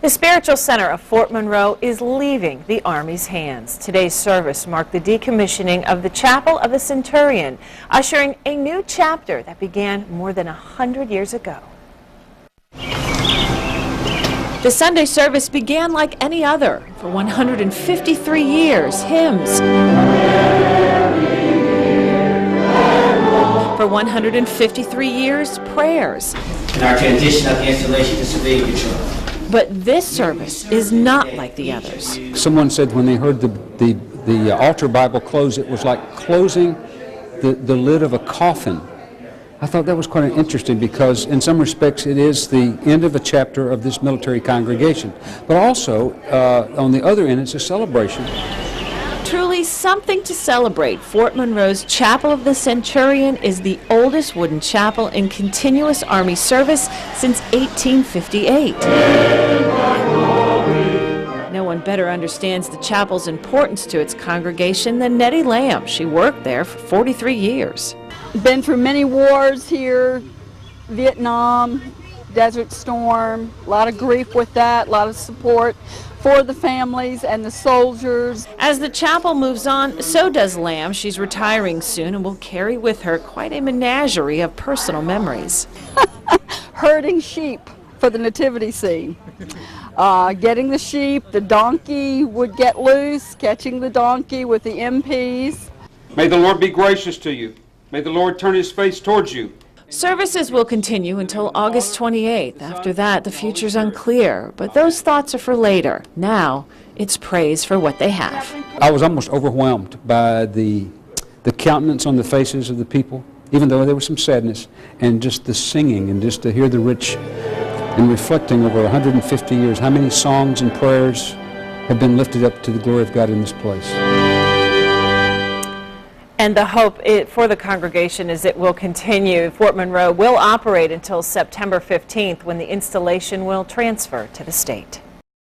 The Spiritual Center of Fort Monroe is leaving the Army's hands. Today's service marked the decommissioning of the Chapel of the Centurion, ushering a new chapter that began more than 100 years ago. The Sunday service began like any other. For 153 years, hymns. For 153 years, prayers. In our transition of the installation to civilian control. But this service is not like the others. Someone said when they heard the altar Bible close, it was like closing the lid of a coffin. I thought that was quite interesting because in some respects it is the end of a chapter of this military congregation. But also, on the other end, it's a celebration. Truly something to celebrate. Fort Monroe's Chapel of the Centurion is the oldest wooden chapel in continuous Army service since 1858. No one better understands the chapel's importance to its congregation than Nettie Lamb. She worked there for 43 years. Been through many wars here, Vietnam, Desert Storm, a lot of grief with that, a lot of support for the families and the soldiers. As the chapel moves on, so does Lamb. She's retiring soon and will carry with her quite a menagerie of personal memories. Herding sheep for the nativity scene. Getting the sheep, the donkey would get loose, catching the donkey with the MPs. May the Lord be gracious to you. May the Lord turn his face towards you. Services will continue until August 28th. After that, the future's unclear, but those thoughts are for later. Now, it's praise for what they have. I was almost overwhelmed by the countenance on the faces of the people, even though there was some sadness, and just the singing, and just to hear the rich, and reflecting over 150 years, how many songs and prayers have been lifted up to the glory of God in this place. And the hope for the congregation is it will continue. Fort Monroe will operate until September 15th when the installation will transfer to the state.